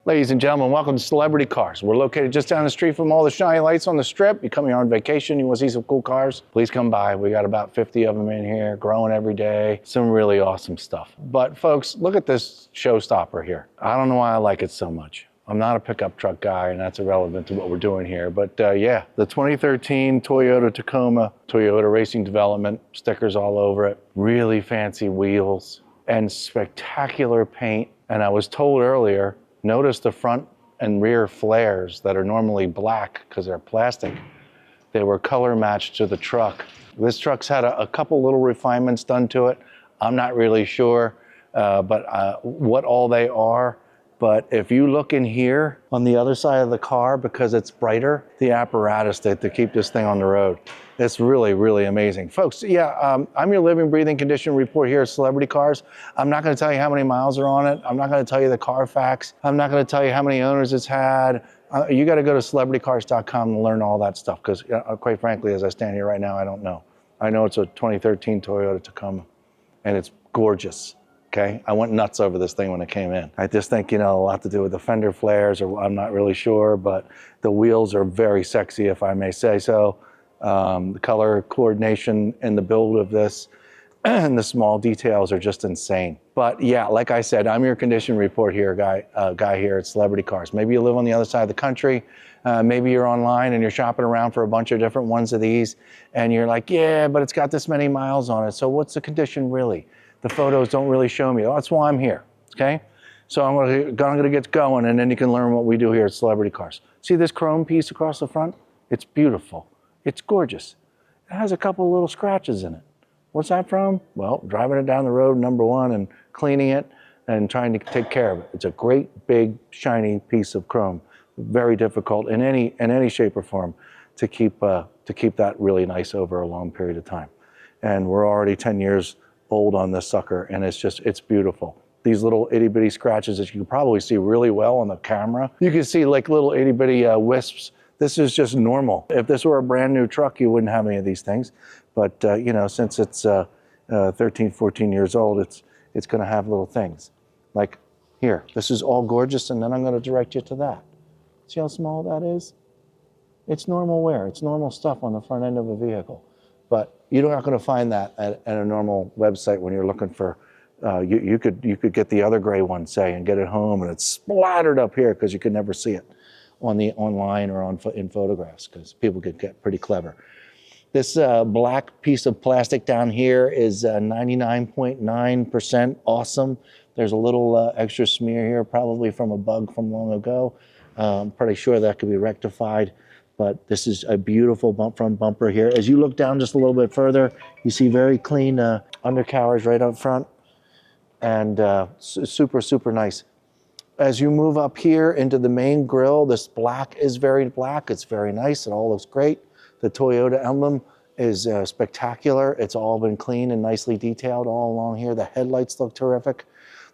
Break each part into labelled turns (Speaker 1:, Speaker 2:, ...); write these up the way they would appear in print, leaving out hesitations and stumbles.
Speaker 1: Ladies and gentlemen, welcome to Celebrity Cars. We're located just down the street from all the shiny lights on the strip. You come here on vacation, you want to see some cool cars, please come by. We got about 50 of them in here, growing every day. Some really awesome stuff. But folks, look at this showstopper here. I don't know why I like it so much. I'm not a pickup truck guy, and that's irrelevant to what we're doing here. But yeah, the 2013 Toyota Tacoma, Toyota Racing Development, stickers all over it, really fancy wheels, and spectacular paint. And I was told earlier, notice the front and rear flares that are normally black because they're plastic. They were color matched to the truck. This truck's had a couple little refinements done to it. I'm not really sure what all they are. But if you look in here on the other side of the car, because it's brighter, the apparatus to keep this thing on the road, it's really, really amazing. Folks, yeah, I'm your living, breathing condition report here at Celebrity Cars. I'm not gonna tell you how many miles are on it. I'm not gonna tell you the Carfax. I'm not gonna tell you how many owners it's had. You gotta go to celebritycars.com and learn all that stuff, because quite frankly, as I stand here right now, I don't know. I know it's a 2013 Toyota Tacoma, and it's gorgeous. Okay, I went nuts over this thing when it came in. I just think, a lot to do with the fender flares, or I'm not really sure, but the wheels are very sexy, if I may say so. The color coordination and the build of this and the small details are just insane. But yeah, like I said, I'm your condition report here, guy here at Celebrity Cars. Maybe you live on the other side of the country. Maybe you're online and you're shopping around for a bunch of different ones of these, and you're like, yeah, but it's got this many miles on it. So what's the condition really? The photos don't really show me. That's why I'm here, okay? So I'm gonna get going, and then you can learn what we do here at Celebrity Cars. See this chrome piece across the front? It's beautiful. It's gorgeous. It has a couple little scratches in it. What's that from? Well, driving it down the road, number one, and cleaning it and trying to take care of it. It's a great, big, shiny piece of chrome. Very difficult in any shape or form to keep that really nice over a long period of time. And we're already 10 years old on this sucker, and it's beautiful. These little itty bitty scratches that you can probably see really well on the camera. You can see like little itty bitty wisps. This is just normal. If this were a brand new truck, you wouldn't have any of these things. But since it's 13, 14 years old, it's gonna have little things. Like here, this is all gorgeous, and then I'm gonna direct you to that. See how small that is? It's normal wear, it's normal stuff on the front end of a vehicle. But you're not going to find that at a normal website when you're looking for. You could get the other gray one, say, and get it home, and it's splattered up here because you could never see it online or in photographs, because people could get pretty clever. This black piece of plastic down here is 99.9% awesome. There's a little extra smear here, probably from a bug from long ago. I'm pretty sure that could be rectified. But this is a beautiful front bumper here. As you look down just a little bit further, you see very clean undercarriage right up front, and super, super nice. As you move up here into the main grille, this black is very black. It's very nice. It all looks great. The Toyota emblem is spectacular. It's all been clean and nicely detailed all along here. The headlights look terrific.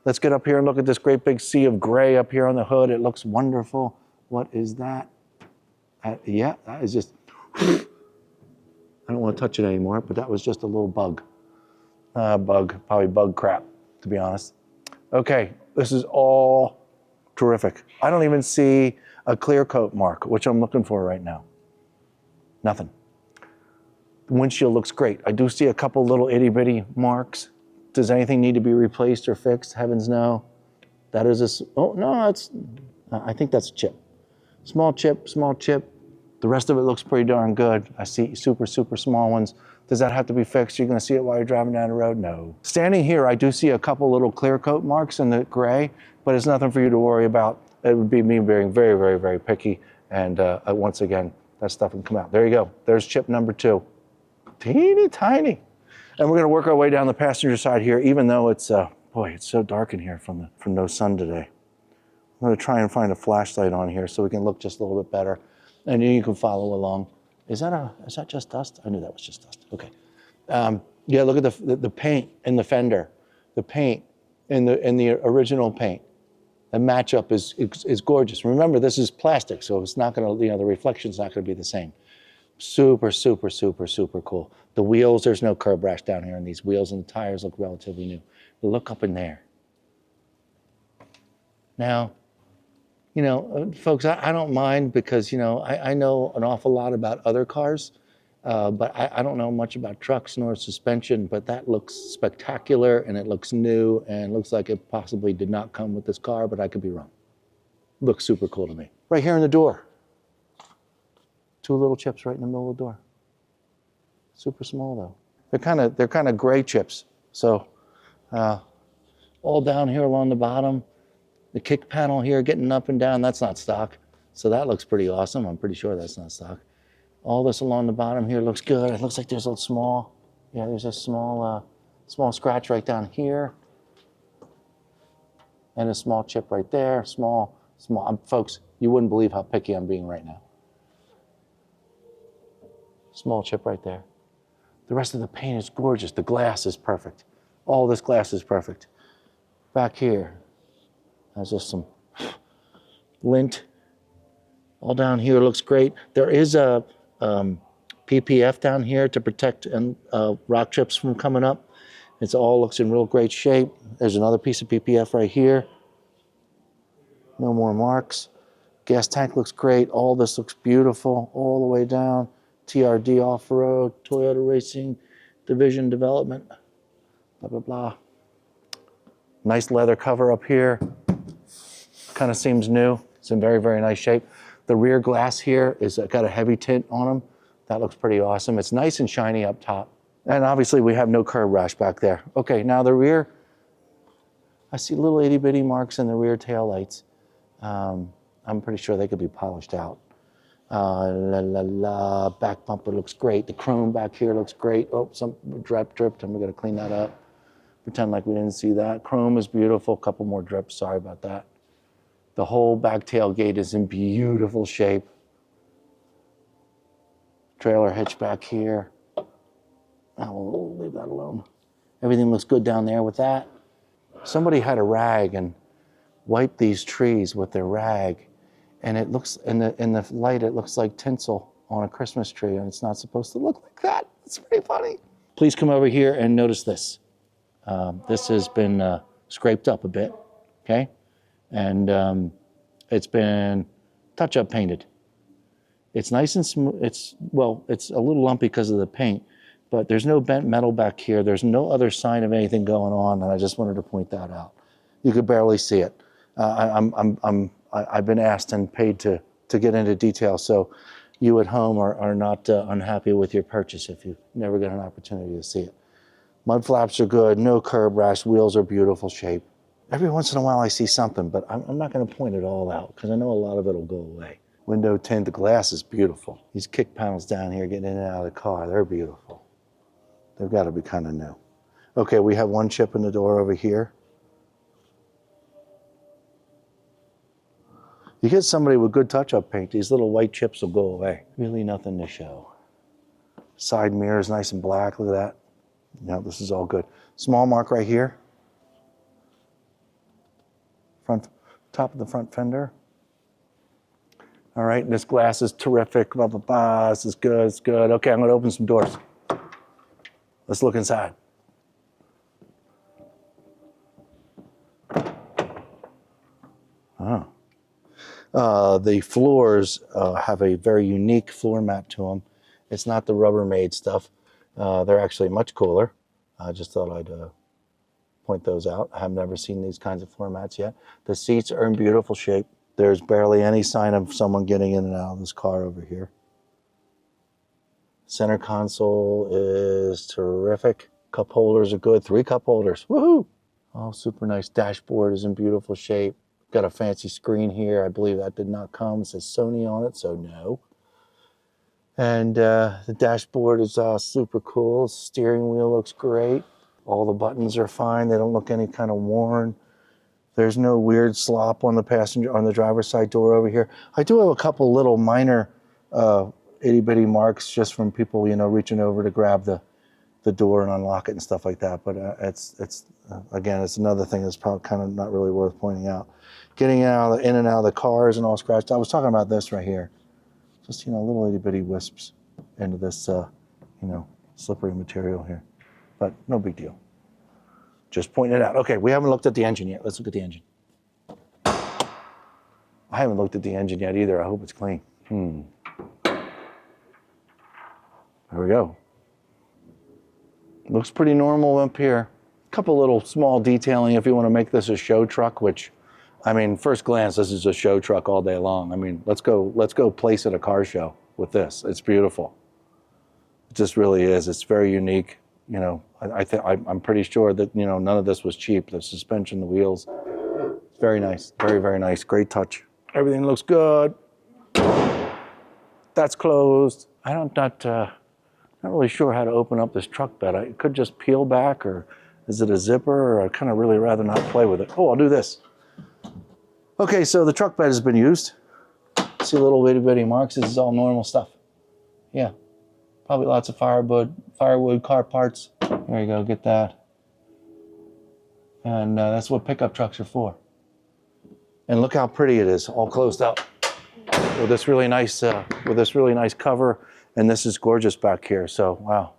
Speaker 1: Let's get up here and look at this great big sea of gray up here on the hood. It looks wonderful. What is that? Yeah, that is just, I don't want to touch it anymore, but that was just a little bug. Probably bug crap, to be honest. Okay, this is all terrific. I don't even see a clear coat mark, which I'm looking for right now. Nothing. The windshield looks great. I do see a couple little itty bitty marks. Does anything need to be replaced or fixed? Heavens no. That is oh no, I think that's a chip. Small chip, small chip. The rest of it looks pretty darn good. I see super, super small ones. Does that have to be fixed? You're gonna see it while you're driving down the road? No. Standing here, I do see a couple little clear coat marks in the gray, but it's nothing for you to worry about. It would be me being very, very, very picky. And once again, that stuff can come out. There you go. There's chip number 2. Teeny tiny. And we're gonna work our way down the passenger side here, even though it's, boy, it's so dark in here from no sun today. I'm gonna try and find a flashlight on here so we can look just a little bit better. And you can follow along. Is that just dust? I knew that was just dust. Okay. Yeah, look at the paint in the fender. The paint in the original paint. The matchup is gorgeous. Remember, this is plastic, so it's not gonna, the reflection's not gonna be the same. Super, super, super, super cool. The wheels, there's no curb rash down here, and these wheels and the tires look relatively new. Look up in there. Now, You know, folks, I don't mind because, you know, I know an awful lot about other cars, but I don't know much about trucks nor suspension, but that looks spectacular and it looks new and looks like it possibly did not come with this car, but I could be wrong. Looks super cool to me. Right here in the door. 2 little chips right in the middle of the door. Super small though. They're kind of gray chips. So all down here along the bottom, the kick panel here getting up and down, that's not stock. So that looks pretty awesome. I'm pretty sure that's not stock. All this along the bottom here looks good. It looks like there's a small, yeah, there's a small scratch right down here. And a small chip right there, small. Folks, you wouldn't believe how picky I'm being right now. Small chip right there. The rest of the paint is gorgeous. The glass is perfect. All this glass is perfect. Back here, there's just some lint. All down here looks great. There is a PPF down here to protect rock chips from coming up. It all looks in real great shape. There's another piece of PPF right here. No more marks. Gas tank looks great. All this looks beautiful all the way down. TRD off-road, Toyota Racing Division Development, blah, blah, blah. Nice leather cover up here. Kind of seems new. It's in very, very nice shape. The rear glass here is got a heavy tint on them. That looks pretty awesome. It's nice and shiny up top. And obviously we have no curb rash back there. Okay, now the rear, I see little itty bitty marks in the rear tail lights. I'm pretty sure they could be polished out. Back bumper looks great. The chrome back here looks great. Oh, some dripped. I'm gonna clean that up. Pretend like we didn't see that. Chrome is beautiful. Couple more drips, sorry about that. The whole back tailgate is in beautiful shape. Trailer hitch back here. I'll leave that alone. Everything looks good down there with that. Somebody had a rag and wiped these trees with their rag. And it looks, in the light, it looks like tinsel on a Christmas tree, and it's not supposed to look like that. It's pretty funny. Please come over here and notice this. This has been scraped up a bit, okay? And it's been touch-up painted. It's nice and smooth. It's a little lumpy because of the paint, but there's no bent metal back here. There's no other sign of anything going on, and I just wanted to point that out. You could barely see it. I've been asked and paid to get into detail, so you at home are not unhappy with your purchase if you never get an opportunity to see it. Mud flaps are good, no curb rash, wheels are beautiful shape. Every once in a while I see something, but I'm not gonna point it all out because I know a lot of it will go away. Window tint, the glass is beautiful. These kick panels down here getting in and out of the car, they're beautiful. They've gotta be kind of new. Okay, we have one chip in the door over here. You get somebody with good touch-up paint, these little white chips will go away. Really nothing to show. Side mirrors nice and black, look at that. No, this is all good. Small mark right here. Top of the front fender. All right, this glass is terrific, blah, blah, blah. This is good, it's good. Okay, I'm gonna open some doors. Let's look inside. Oh. The floors have a very unique floor mat to them. It's not the Rubbermaid stuff. They're actually much cooler. I just thought I'd point those out. I have never seen these kinds of floor mats yet. The seats are in beautiful shape. There's barely any sign of someone getting in and out of this car over here. Center console is terrific. Cup holders are good. 3 cup holders. Woohoo! Oh, super nice. Dashboard is in beautiful shape. Got a fancy screen here. I believe that did not come. It says Sony on it, so no. And the dashboard is super cool. Steering wheel looks great. All the buttons are fine. They don't look any kind of worn. There's no weird slop on the driver's side door over here. I do have a couple little minor itty bitty marks just from people, you know, reaching over to grab the door and unlock it and stuff like that. But again, it's another thing that's probably kind of not really worth pointing out. Getting in and out of the cars and all scratched. I was talking about this right here. Just, you know, little itty bitty wisps into this, you know, slippery material here. But no big deal. Just pointing it out. Okay, we haven't looked at the engine yet. Let's look at the engine. I haven't looked at the engine yet either. I hope it's clean. There we go. Looks pretty normal up here. A couple little small detailing if you want to make this a show truck, which, I mean, first glance, this is a show truck all day long. I mean, let's go place at a car show with this. It's beautiful. It just really is. It's very unique. You know, I'm pretty sure that, you know, none of this was cheap. The suspension, the wheels, it's very nice. Very, very nice. Great touch. Everything looks good. That's closed. Not really sure how to open up this truck bed. It could just peel back, or is it a zipper, or I'd kind of really rather not play with it. Oh, I'll do this. Okay, so the truck bed has been used. See little itty bitty marks. This is all normal stuff. Yeah, probably lots of firewood, car parts. There you go, get that. And that's what pickup trucks are for. And look how pretty it is, all closed up with this really nice cover. And this is gorgeous back here. So wow.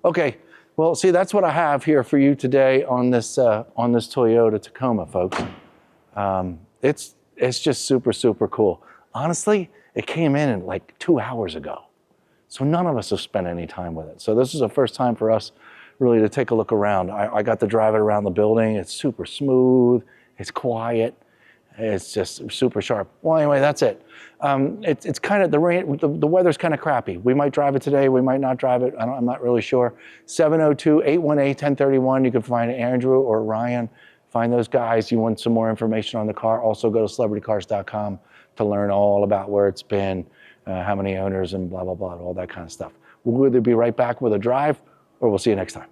Speaker 1: Okay, well, see, that's what I have here for you today on this Toyota Tacoma, folks. It's just super, super cool. Honestly, it came in like 2 hours ago. So none of us have spent any time with it. So this is the first time for us really to take a look around. I got to drive it around the building. It's super smooth. It's quiet. It's just super sharp. Well, anyway, that's it. It's kind of, the weather's kind of crappy. We might drive it today. We might not drive it. I'm not really sure. 702-818-1031. You can find Andrew or Ryan. Find those guys. You want some more information on the car, also go to celebritycars.com to learn all about where it's been, how many owners, and blah, blah, blah, all that kind of stuff. We'll either be right back with a drive, or we'll see you next time.